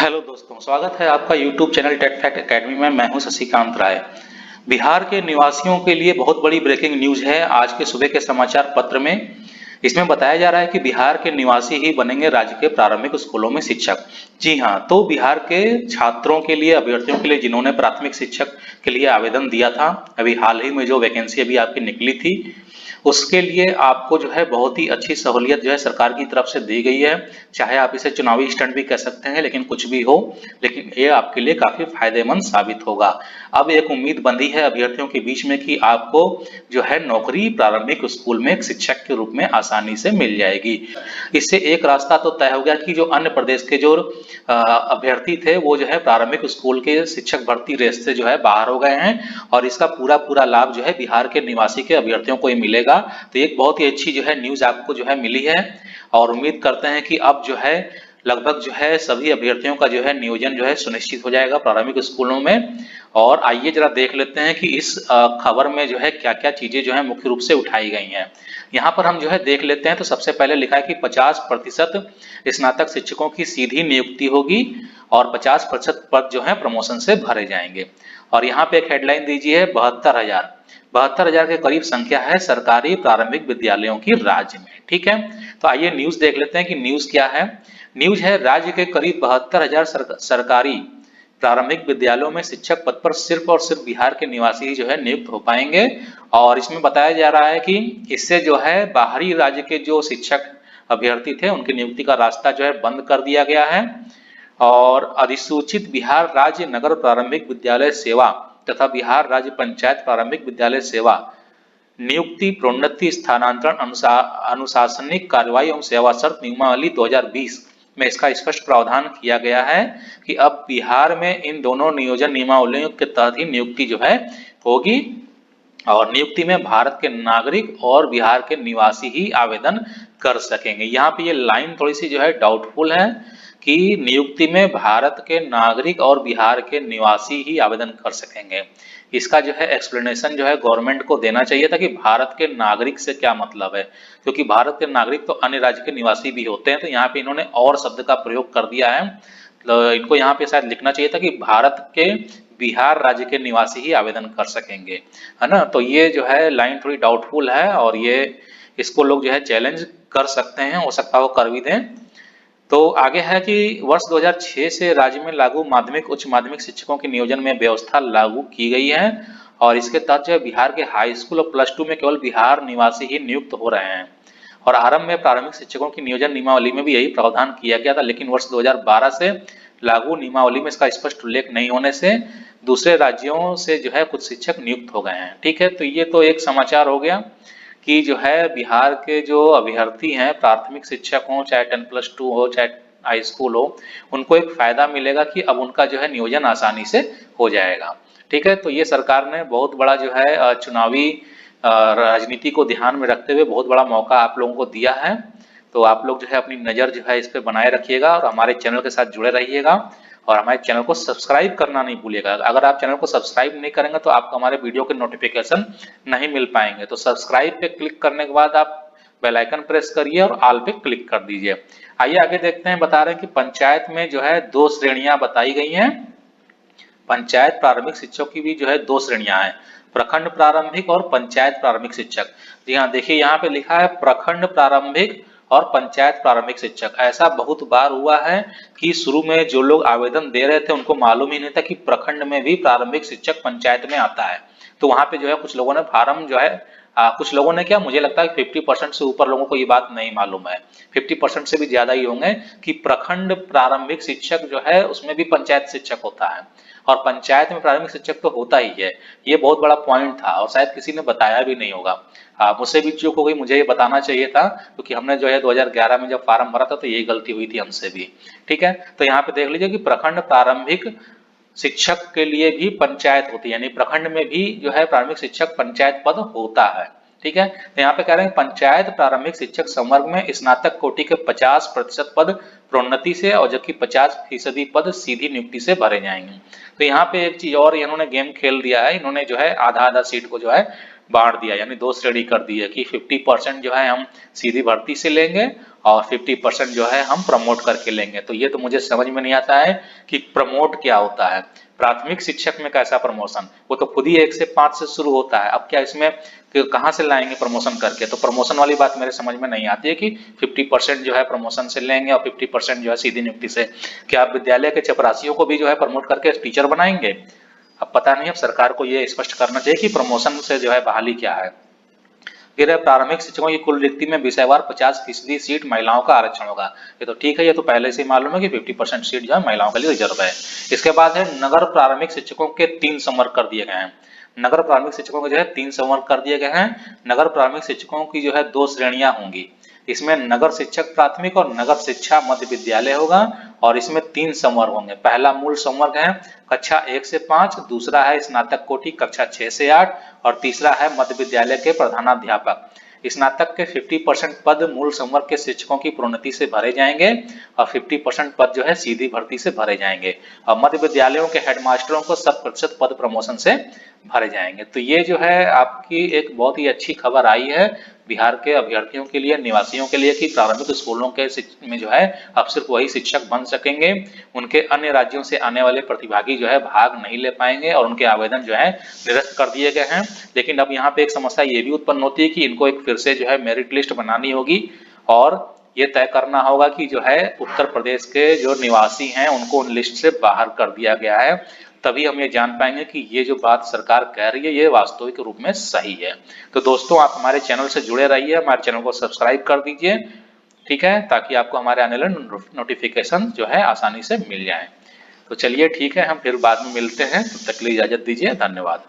Hello दोस्तों, स्वागत है आपका YouTube channel Tech Fact Academy में। मैं हूं शशिकांत राय। बिहार के निवासियों के लिए बहुत बड़ी ब्रेकिंग न्यूज है आज के सुबह के समाचार पत्र में। इसमें बताया जा रहा है कि बिहार के निवासी ही बनेंगे राज्य के प्रारंभिक स्कूलों में शिक्षक। जी हां, तो बिहार के छात्रों के लिए, अभ्यर्थियों के लिए जिन्होंने प्राथमिक शिक्षक के लिए आवेदन दिया था, अभी हाल ही में जो वैकेंसी अभी आपकी निकली थी, उसके लिए आपको जो है बहुत ही अच्छी सहूलियत जो है सरकार की तरफ से दी गई है। चाहे आप इसे चुनावी स्टंट भी कह सकते हैं, लेकिन कुछ भी हो, लेकिन ये आपके लिए काफी फायदेमंद साबित होगा। अब एक उम्मीद बंधी है अभ्यर्थियों के बीच में कि आपको जो है नौकरी प्रारंभिक स्कूल में एक शिक्षक के रूप में आसानी से मिल जाएगी। इससे एक रास्ता तो तय हो गया कि जो अन्य प्रदेश के जो अभ्यर्थी थे वो जो है प्रारंभिक स्कूल के शिक्षक भर्ती रेस से जो है बाहर हो गए हैं, और इसका पूरा पूरा लाभ जो है बिहार के निवासी के अभ्यर्थियों को ही मिलेगा। तो एक बहुत ही अच्छी जो है न्यूज आपको जो है मिली है, और उम्मीद करते हैं कि अब जो है लगभग जो है सभी अभ्यर्थियों का जो है नियोजन जो है सुनिश्चित हो जाएगा प्रारंभिक स्कूलों में। और आइए जरा देख लेते हैं कि इस खबर में जो है क्या क्या चीजें जो है मुख्य रूप से उठाई गई हैं। यहाँ पर हम जो है देख लेते हैं, तो सबसे पहले लिखा है कि 50% स्नातक शिक्षकों की सीधी नियुक्ति होगी और 50% पद जो है प्रमोशन से भरे जाएंगे। और यहाँ पे एक हेडलाइन दीजिए है 72,000 के करीब संख्या है सरकारी प्रारंभिक विद्यालयों की राज्य में। ठीक है, तो आइए न्यूज देख लेते हैं कि न्यूज क्या है। न्यूज है राज्य के करीब 72,000 सरकारी प्रारंभिक विद्यालयों में शिक्षक पद पर सिर्फ और सिर्फ बिहार के निवासी ही जो है नियुक्त हो पाएंगे। और इसमें बताया जा रहा है कि इससे जो है बाहरी राज्य के जो शिक्षक अभ्यर्थी थे उनकी नियुक्ति का रास्ता जो है बंद कर दिया गया है। और अधिसूचित बिहार राज्य नगर प्रारंभिक विद्यालय सेवा तथा बिहार राज्य पंचायत प्रारंभिक विद्यालय सेवा नियुक्ति, प्रोन्नति, स्थानांतरण, अनुशासनिक कार्रवाई एवं सेवा शर्त नियमावली 2020 में इसका स्पष्ट प्रावधान किया गया है कि अब बिहार में इन दोनों नियोजन नियमावलियों के तहत ही नियुक्ति जो है होगी। और नियुक्ति में भारत के नागरिक और बिहार के निवासी ही आवेदन कर सकेंगे। यहाँ पे ये लाइन थोड़ी सी जो है डाउटफुल है कि नियुक्ति में भारत के नागरिक और बिहार के निवासी ही आवेदन कर सकेंगे। इसका जो है एक्सप्लेनेशन जो है गवर्नमेंट को देना चाहिए था कि भारत के नागरिक से क्या मतलब है, क्योंकि भारत के नागरिक तो अन्य राज्य के निवासी भी होते हैं। तो यहाँ पे इन्होंने और शब्द का प्रयोग कर दिया है, तो इनको यहाँ पे शायद लिखना चाहिए था कि भारत के बिहार राज्य के निवासी ही आवेदन कर सकेंगे, है ना। तो ये जो है लाइन थोड़ी डाउटफुल है, और ये इसको लोग जो है चैलेंज कर सकते हैं, हो सकता है वो कर भी दें। तो आगे है कि वर्ष 2006 से राज्य में लागू माध्यमिक उच्च माध्यमिक शिक्षकों के नियोजन में व्यवस्था लागू की गई है, और इसके तहत जो है बिहार के हाई स्कूल और +2 में केवल बिहार निवासी ही नियुक्त हो रहे हैं। और आरंभ में प्रारंभिक शिक्षकों की नियोजन नियमावली में भी यही प्रावधान किया गया था, लेकिन वर्ष 2012 से लागू नियमावली में इसका स्पष्ट उल्लेख नहीं होने से दूसरे राज्यों से जो है कुछ शिक्षक नियुक्त हो गए हैं। ठीक है, तो ये तो एक समाचार हो गया कि जो है बिहार के जो अभ्यर्थी हैं प्राथमिक शिक्षक हो, चाहे 10+2 हो, चाहे हाई स्कूल हो, उनको एक फायदा मिलेगा कि अब उनका जो है नियोजन आसानी से हो जाएगा। ठीक है, तो ये सरकार ने बहुत बड़ा जो है चुनावी राजनीति को ध्यान में रखते हुए बहुत बड़ा मौका आप लोगों को दिया है। तो आप लोग जो है अपनी नज़र जो है इस पे बनाए रखिएगा, और हमारे चैनल के साथ जुड़े रहिएगा, और हमारे चैनल को सब्सक्राइब करना नहीं भूलिएगा। अगर आप चैनल को सब्सक्राइब नहीं करेंगे तो आपको हमारे वीडियो के नोटिफिकेशन नहीं मिल पाएंगे। तो सब्सक्राइब पे क्लिक करने के बाद आप बेल आइकन प्रेस करिए और ऑल पे क्लिक कर दीजिए। आइए आगे देखते हैं। बता रहे हैं कि पंचायत में जो है 2 श्रेणियां बताई गई हैं। पंचायत प्रारंभिक शिक्षकों की भी जो है 2 श्रेणियां हैं, प्रखंड प्रारंभिक और पंचायत प्रारंभिक शिक्षक। जी हाँ, देखिए यहाँ पे लिखा है प्रखंड प्रारंभिक और पंचायत प्रारंभिक शिक्षक। ऐसा बहुत बार हुआ है कि शुरू में जो लोग आवेदन दे रहे थे उनको मालूम ही नहीं था कि प्रखंड में भी प्रारंभिक शिक्षक पंचायत में आता है। तो वहां पे जो है कुछ लोगों ने फार्म जो है कुछ लोगों ने क्या, मुझे लगता है 50% से ऊपर लोगों को ये बात नहीं मालूम है, 50% से भी ज्यादा ही होंगे, कि प्रखंड प्रारंभिक शिक्षक जो है उसमें भी पंचायत शिक्षक होता है, और पंचायत में प्रारंभिक शिक्षक तो होता ही है। ये बहुत बड़ा पॉइंट था और शायद किसी ने बताया भी नहीं होगा। मुझसे भी चूक हो गई, मुझे ये बताना चाहिए था, क्योंकि हमने जो है 2011 में जब फार्म भरा था तो यही गलती हुई थी हमसे भी। ठीक है, तो यहाँ पे देख लीजिए कि प्रखंड प्रारंभिक शिक्षक के लिए भी पंचायत होती है, यानी प्रखंड में भी जो है प्रारंभिक शिक्षक पंचायत पद होता है। ठीक है, तो यहाँ पे कह रहे हैं पंचायत प्रारंभिक शिक्षक संवर्ग में स्नातक कोटि के 50% पद प्रोन्नति से, और जबकि 50% पद सीधी नियुक्ति से भरे जाएंगे। तो यहाँ पे एक चीज और इन्होंने गेम खेल दिया है, इन्होंने जो है आधा आधा सीट को जो है बांट दिया, यानी दो श्रेणी कर दी है कि 50% जो है हम सीधी भर्ती से लेंगे और 50% जो है हम प्रमोट करके लेंगे। तो ये तो मुझे समझ में नहीं आता है कि प्रमोट क्या होता है। प्राथमिक शिक्षक में कैसा प्रमोशन, वो तो खुद ही 1 से 5 से शुरू होता है। अब क्या इसमें कहाँ से लाएंगे प्रमोशन करके? तो प्रमोशन वाली बात मेरे समझ में नहीं आती है कि 50% जो है प्रमोशन से लेंगे और 50% जो है सीधी नियुक्ति से। क्या आप विद्यालय के चपरासियों को भी जो है प्रमोट करके टीचर बनाएंगे? अब पता नहीं, अब सरकार को ये स्पष्ट करना चाहिए कि प्रमोशन से जो है बहाली क्या है। फिर है प्रारंभिक शिक्षकों की कुल रिक्ति में विषयवार 50% सीट महिलाओं का आरक्षण होगा। ये तो ठीक है, ये तो पहले से मालूम है कि 50% सीट जो है महिलाओं के लिए रिजर्व है। इसके बाद है नगर प्रारंभिक शिक्षकों के 3 संवर्ग कर दिए गए हैं। नगर प्रारंभिक शिक्षकों के जो है 3 संवर्ग कर दिए गए हैं। नगर प्रारंभिक शिक्षकों की जो है 2 श्रेणियां होंगी। इसमें नगर शिक्षक प्राथमिक और नगर शिक्षा मध्य विद्यालय होगा और इसमें 3 संवर्ग होंगे। पहला मूल संवर्ग है कक्षा 1 से 5, दूसरा है स्नातक कोटि कक्षा 6 से 8 और तीसरा है मध्य विद्यालय के प्रधानाध्यापक। स्नातक के 50% पद मूल संवर्ग के शिक्षकों की प्रोन्नति से भरे जाएंगे और 50% पद जो है सीधी भर्ती से भरे जाएंगे और मध्य विद्यालयों के हेडमास्टरों को 100% पद प्रमोशन से भरे जाएंगे। तो ये जो है आपकी एक बहुत ही अच्छी खबर आई है बिहार के अभ्यर्थियों के लिए, निवासियों के लिए कि प्रारंभिक स्कूलों के में जो है अब सिर्फ वही शिक्षक बन सकेंगे। उनके अन्य राज्यों से आने वाले प्रतिभागी जो है भाग नहीं ले पाएंगे और उनके आवेदन जो है निरस्त कर दिए गए हैं। लेकिन अब यहाँ पे एक समस्या ये भी उत्पन्न होती है कि इनको एक फिर से जो है मेरिट लिस्ट बनानी होगी और ये तय करना होगा कि जो है उत्तर प्रदेश के जो निवासी हैं उनको उन लिस्ट से बाहर कर दिया गया है। तभी हम ये जान पाएंगे कि ये जो बात सरकार कह रही है ये वास्तविक रूप में सही है। तो दोस्तों, आप हमारे चैनल से जुड़े रहिए, हमारे चैनल को सब्सक्राइब कर दीजिए, ठीक है, ताकि आपको हमारे आने वाले नोटिफिकेशन जो है आसानी से मिल जाए। तो चलिए ठीक है, हम फिर बाद में मिलते हैं, तब तक के लिए इजाजत दीजिए, धन्यवाद।